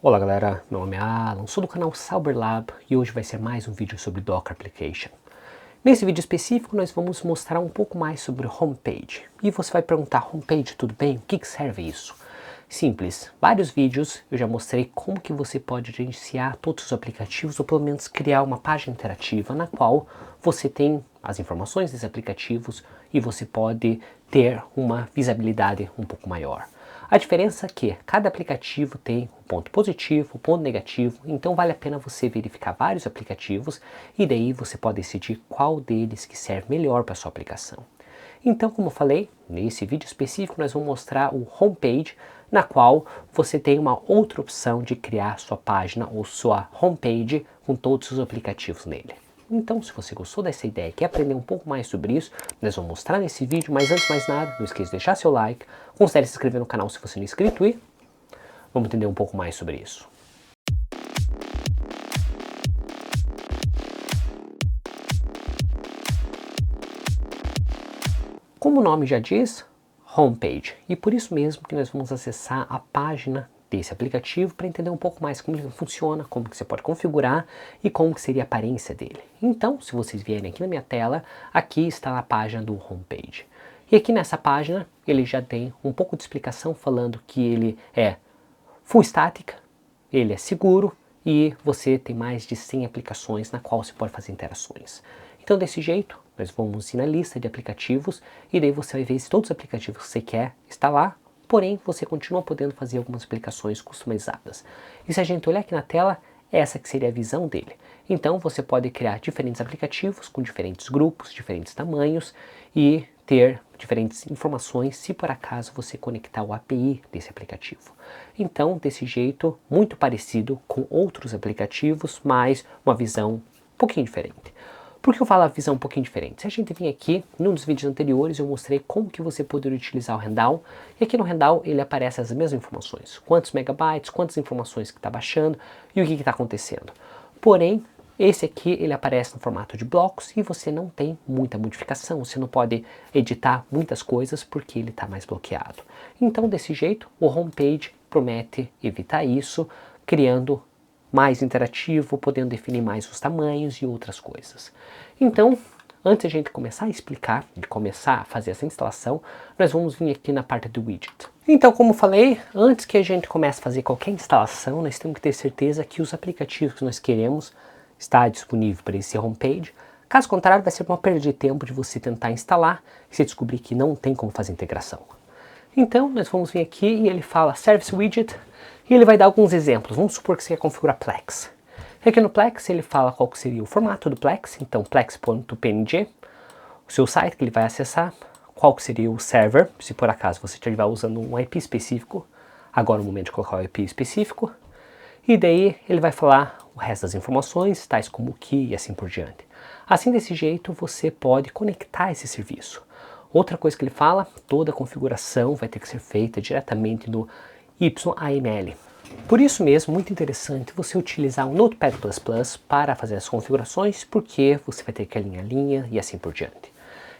Olá galera, meu nome é Alan, sou do canal Cyberlab e hoje vai ser mais um vídeo sobre Docker Application. Nesse vídeo específico nós vamos mostrar um pouco mais sobre homepage. E você vai perguntar, homepage tudo bem? O que serve isso? Simples, vários vídeos eu já mostrei como que você pode gerenciar todos os aplicativos ou pelo menos criar uma página interativa na qual você tem as informações desses aplicativos e você pode ter uma visibilidade um pouco maior. A diferença é que cada aplicativo tem um ponto positivo, um ponto negativo, então vale a pena você verificar vários aplicativos e daí você pode decidir qual deles que serve melhor para a sua aplicação. Então, como eu falei, nesse vídeo específico nós vamos mostrar o homepage, na qual você tem uma outra opção de criar sua página ou sua homepage com todos os aplicativos nele. Então, se você gostou dessa ideia e quer aprender um pouco mais sobre isso, nós vamos mostrar nesse vídeo, mas antes de mais nada, não esqueça de deixar seu like, considere se inscrever no canal se você não é inscrito e vamos entender um pouco mais sobre isso. Como o nome já diz, homepage, e por isso mesmo que nós vamos acessar a página desse aplicativo para entender um pouco mais como ele funciona, como que você pode configurar e como que seria a aparência dele. Então, se vocês vierem aqui na minha tela, aqui está a página do homepage. E aqui nessa página, ele já tem um pouco de explicação falando que ele é full static, ele é seguro e você tem mais de 100 aplicações na qual você pode fazer interações. Então, desse jeito, nós vamos ir na lista de aplicativos e daí você vai ver se todos os aplicativos que você quer instalar, porém você continua podendo fazer algumas aplicações customizadas. E se a gente olhar aqui na tela, essa que seria a visão dele. Então você pode criar diferentes aplicativos com diferentes grupos, diferentes tamanhos e ter diferentes informações se por acaso você conectar o API desse aplicativo. Então, desse jeito, muito parecido com outros aplicativos, mas uma visão um pouquinho diferente. Por que eu falo a visão um pouquinho diferente? Se a gente vir aqui, num dos vídeos anteriores eu mostrei como que você poderia utilizar o Handle, e aqui no Handle ele aparece as mesmas informações, quantos megabytes, quantas informações que está baixando e o que está acontecendo. Porém, esse aqui ele aparece no formato de blocos e você não tem muita modificação, você não pode editar muitas coisas porque ele está mais bloqueado. Então desse jeito o homepage promete evitar isso, criando mais interativo, podendo definir mais os tamanhos e outras coisas. Então, antes de a gente começar a explicar, de começar a fazer essa instalação, nós vamos vir aqui na parte do widget. Então, como falei, antes que a gente comece a fazer qualquer instalação, nós temos que ter certeza que os aplicativos que nós queremos está disponível para esse homepage. Caso contrário, vai ser uma perda de tempo de você tentar instalar e você descobrir que não tem como fazer integração. Então, nós vamos vir aqui e ele fala Service Widget e ele vai dar alguns exemplos. Vamos supor que você quer configurar Plex. E aqui no Plex ele fala qual que seria o formato do Plex, então plex.png, o seu site que ele vai acessar, qual que seria o server, se por acaso você estiver usando um IP específico, agora é o momento de colocar o IP específico, e daí ele vai falar o resto das informações, tais como o key e assim por diante. Assim, desse jeito, você pode conectar esse serviço. Outra coisa que ele fala, toda a configuração vai ter que ser feita diretamente no YAML. Por isso mesmo, muito interessante você utilizar o Notepad++ para fazer as configurações, porque você vai ter que alinhar a linha e assim por diante.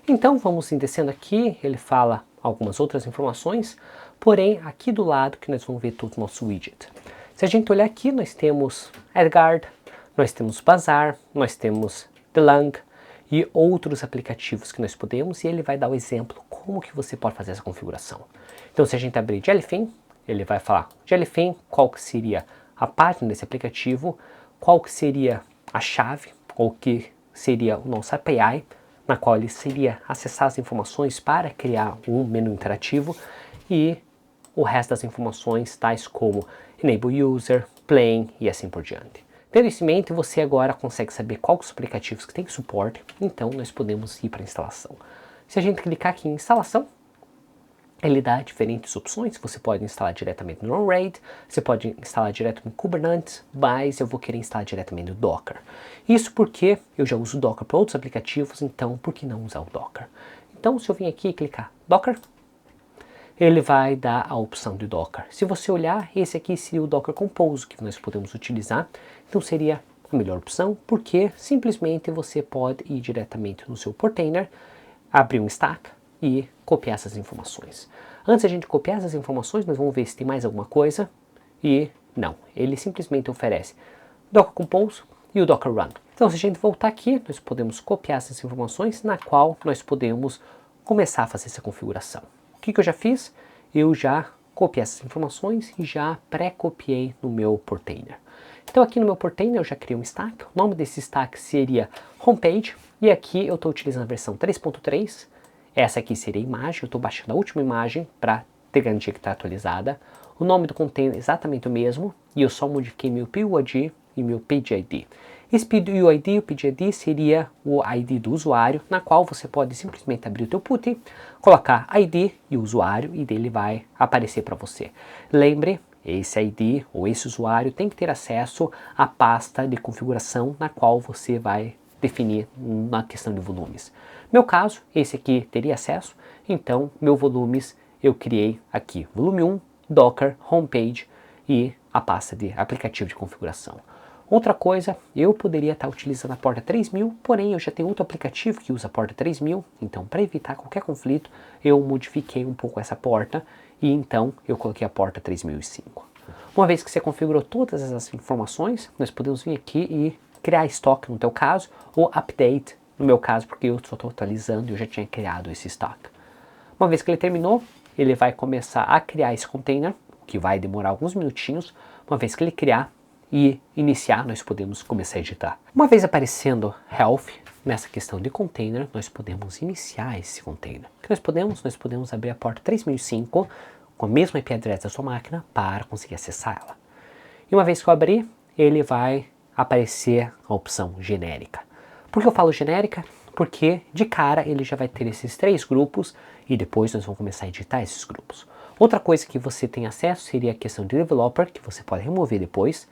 Então, vamos descendo aqui, ele fala algumas outras informações, porém, aqui do lado que nós vamos ver todo o nosso widget. Se a gente olhar aqui, nós temos AdGuard, nós temos Bazaar, nós temos DeLang e outros aplicativos que nós podemos, e ele vai dar o exemplo como que você pode fazer essa configuração. Então, se a gente abrir Jellyfin, ele vai falar Jellyfin, qual que seria a página desse aplicativo, qual que seria a chave, ou que seria o nosso API, na qual ele seria acessar as informações para criar um menu interativo, e o resto das informações, tais como Enable User, Plane e assim por diante. Tendo isso em mente, você agora consegue saber quais os aplicativos que têm suporte, então nós podemos ir para a instalação. Se a gente clicar aqui em instalação, ele dá diferentes opções, você pode instalar diretamente no RAID, você pode instalar direto no Kubernetes, mas eu vou querer instalar diretamente no Docker. Isso porque eu já uso o Docker para outros aplicativos, então por que não usar o Docker? Então se eu vim aqui e clicar Docker, ele vai dar a opção de Docker. Se você olhar, esse aqui seria o Docker Compose que nós podemos utilizar, então seria a melhor opção, porque simplesmente você pode ir diretamente no seu container, abrir um stack e copiar essas informações. Antes de a gente copiar essas informações, nós vamos ver se tem mais alguma coisa, e Não, ele simplesmente oferece Docker Compose e o Docker Run. Então, se a gente voltar aqui, nós podemos copiar essas informações, na qual nós podemos começar a fazer essa configuração. O que eu já fiz? Eu já copiei essas informações e já pré-copiei no meu Portainer. Então aqui no meu Portainer eu já criei um stack, o nome desse stack seria Homepage, e aqui eu estou utilizando a versão 3.3, essa aqui seria a imagem, eu estou baixando a última imagem para ter garantia que está atualizada. O nome do container é exatamente o mesmo, e eu só modifiquei meu PUID e meu PageID. Esse PUID e o PageID seria o ID do usuário, na qual você pode simplesmente abrir o teu PuTTY, colocar ID e o usuário, e dele vai aparecer para você. Lembre, esse ID ou esse usuário tem que ter acesso à pasta de configuração na qual você vai definir na questão de volumes. Meu caso, esse aqui teria acesso, então meu volumes eu criei aqui, volume 1, Docker, Homepage e a pasta de aplicativo de configuração. Outra coisa, eu poderia estar utilizando a porta 3000, porém eu já tenho outro aplicativo que usa a porta 3000, então para evitar qualquer conflito, eu modifiquei um pouco essa porta e então eu coloquei a porta 3005. Uma vez que você configurou todas essas informações, nós podemos vir aqui e criar estoque no teu caso, ou update no meu caso, porque eu só estou atualizando e eu já tinha criado esse estoque. Uma vez que ele terminou, ele vai começar a criar esse container, que vai demorar alguns minutinhos. Uma vez que ele criar e iniciar, nós podemos começar a editar. Uma vez aparecendo health nessa questão de container, nós podemos iniciar esse container. O que nós podemos? Nós podemos abrir a porta 3005 com a mesma IP address da sua máquina para conseguir acessar ela. E uma vez que eu abrir, ele vai aparecer a opção genérica. Por que eu falo genérica? Porque de cara ele já vai ter esses 3 grupos e depois nós vamos começar a editar esses grupos. Outra coisa que você tem acesso seria a questão de developer, que você pode remover depois.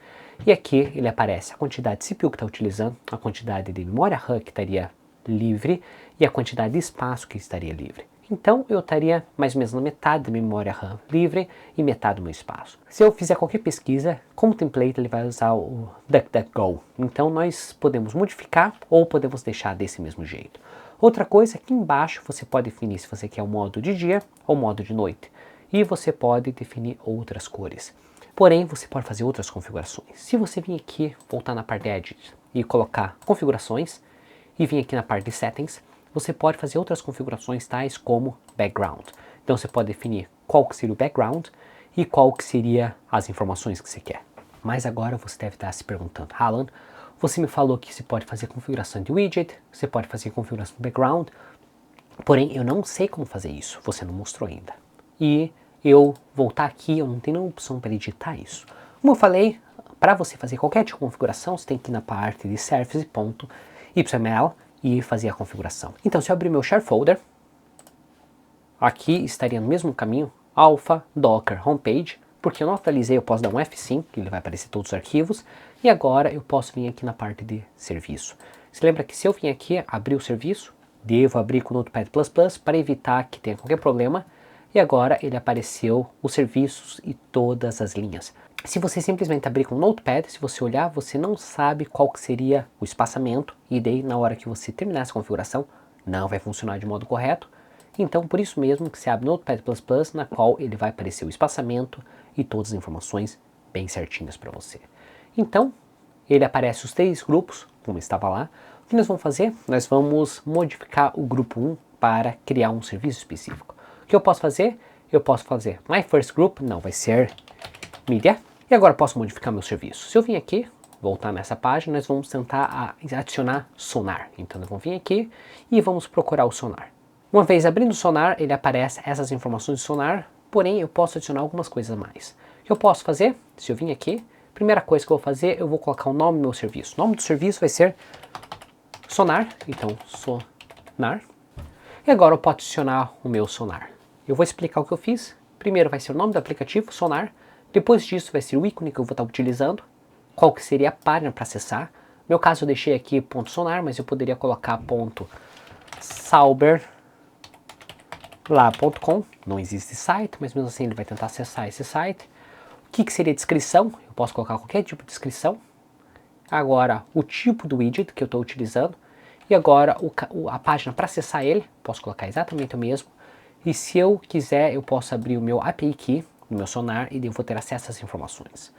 E aqui ele aparece a quantidade de CPU que está utilizando, a quantidade de memória RAM que estaria livre e a quantidade de espaço que estaria livre. Então eu estaria mais ou menos na metade da memória RAM livre e metade do meu espaço. Se eu fizer qualquer pesquisa, como template ele vai usar o DuckDuckGo. Então nós podemos modificar ou podemos deixar desse mesmo jeito. Outra coisa, aqui embaixo você pode definir se você quer o modo de dia ou modo de noite. E você pode definir outras cores. Porém, você pode fazer outras configurações. Se você vir aqui, voltar na parte de Edit e colocar configurações, e vir aqui na parte de Settings, você pode fazer outras configurações tais como Background. Então você pode definir qual que seria o Background e qual que seria as informações que você quer. Mas agora você deve estar se perguntando, Alan, você me falou que você pode fazer configuração de widget, você pode fazer configuração de Background, porém eu não sei como fazer isso, você não mostrou ainda. E eu voltar aqui, eu não tenho nenhuma opção para editar isso. Como eu falei, para você fazer qualquer tipo de configuração, você tem que ir na parte de service.yml e fazer a configuração. Então, se eu abrir meu share folder, aqui estaria no mesmo caminho, alpha, docker, homepage, porque eu não atualizei, eu posso dar um F5, que ele vai aparecer todos os arquivos, e agora eu posso vir aqui na parte de serviço. Você lembra que se eu vim aqui abrir o serviço, devo abrir com o Notepad++ para evitar que tenha qualquer problema. E agora ele apareceu os serviços e todas as linhas. Se você simplesmente abrir com o Notepad, se você olhar, você não sabe qual que seria o espaçamento. E daí na hora que você terminar essa configuração, não vai funcionar de modo correto. Então por isso mesmo que você abre o Notepad++, na qual ele vai aparecer o espaçamento e todas as informações bem certinhas para você. Então ele aparece os 3 grupos, como estava lá. O que nós vamos fazer? Nós vamos modificar o grupo 1 para criar um serviço específico. O que eu posso fazer? Eu posso fazer My First Group, não, vai ser Media. E agora posso modificar meu serviço. Se eu vim aqui, voltar nessa página, nós vamos tentar adicionar Sonar. Então nós vamos vir aqui e vamos procurar o Sonar. Uma vez abrindo o Sonar, ele aparece essas informações do Sonar, porém eu posso adicionar algumas coisas a mais. O que eu posso fazer? Se eu vim aqui, primeira coisa que eu vou fazer, eu vou colocar o nome do meu serviço. O nome do serviço vai ser Sonar, então Sonar. E agora eu posso adicionar o meu Sonar. Eu vou explicar o que eu fiz. Primeiro vai ser o nome do aplicativo, Sonar. Depois disso vai ser o ícone que eu vou estar utilizando. Qual que seria a página para acessar. No meu caso eu deixei aqui .sonar, mas eu poderia colocar .sauberlab.com. Não existe site, mas mesmo assim ele vai tentar acessar esse site. O que seria descrição? Eu posso colocar qualquer tipo de descrição. Agora o tipo do widget que eu estou utilizando. E agora a página para acessar ele, posso colocar exatamente o mesmo. E se eu quiser, eu posso abrir o meu API Key no meu Sonar e eu vou ter acesso às informações.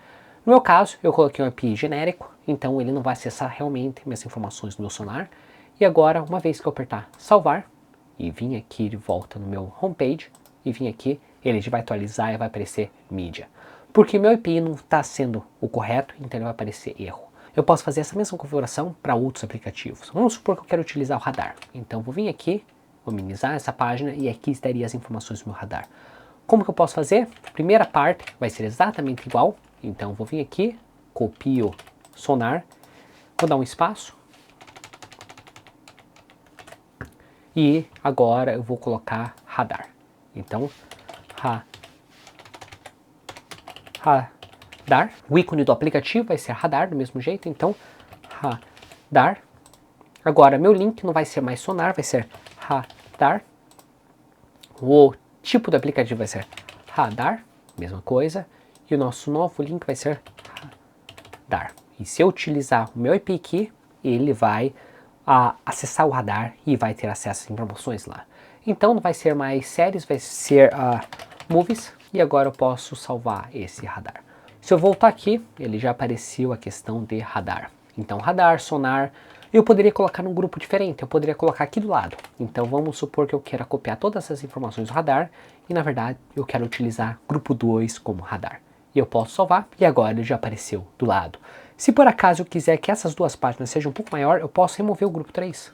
No meu caso, eu coloquei um IP genérico, então ele não vai acessar realmente minhas informações no meu sonar. E agora, uma vez que eu apertar salvar, e vim aqui de volta no meu homepage, e vim aqui, ele já vai atualizar e vai aparecer mídia. Porque meu IP não está sendo o correto, então ele vai aparecer erro. Eu posso fazer essa mesma configuração para outros aplicativos. Vamos supor que eu quero utilizar o radar. Então vou vir aqui, vou minimizar essa página e aqui estaria as informações do meu radar. Como que eu posso fazer? A primeira parte vai ser exatamente igual. Então vou vir aqui, copio sonar, vou dar um espaço. E agora eu vou colocar radar. Então, radar. O ícone do aplicativo vai ser radar do mesmo jeito. Então, radar. Agora, meu link não vai ser mais sonar, vai ser radar. O tipo do aplicativo vai ser radar, mesma coisa. E o nosso novo link vai ser radar. E se eu utilizar o meu IP aqui, ele vai acessar o radar e vai ter acesso às informações lá. Então não vai ser mais séries, vai ser movies. E agora eu posso salvar esse radar. Se eu voltar aqui, ele já apareceu a questão de radar. Então radar, sonar, eu poderia colocar num grupo diferente, eu poderia colocar aqui do lado. Então vamos supor que eu queira copiar todas essas informações do radar e na verdade eu quero utilizar grupo 2 como radar. E eu posso salvar e agora ele já apareceu do lado. Se por acaso eu quiser que essas duas páginas sejam um pouco maior, eu posso remover o grupo 3.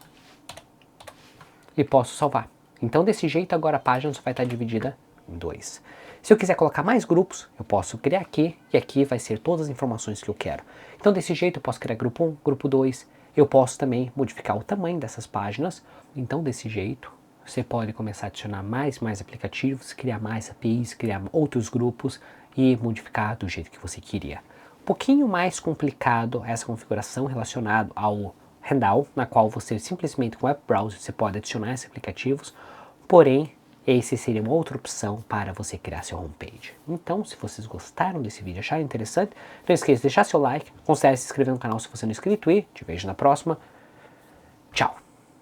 E posso salvar. Então desse jeito agora a página só vai estar dividida em 2. Se eu quiser colocar mais grupos, eu posso criar aqui e aqui vai ser todas as informações que eu quero. Então desse jeito eu posso criar grupo 1, grupo 2, eu posso também modificar o tamanho dessas páginas. Então desse jeito você pode começar a adicionar mais aplicativos, criar mais APIs, criar outros grupos e modificar do jeito que você queria. Um pouquinho mais complicado essa configuração relacionada ao Handle, na qual você simplesmente com o Web Browser você pode adicionar esses aplicativos, porém esse seria uma outra opção para você criar seu homepage. Então, se vocês gostaram desse vídeo, acharam interessante, não esqueça de deixar seu like, considere se inscrever no canal se você não é inscrito e te vejo na próxima. Tchau!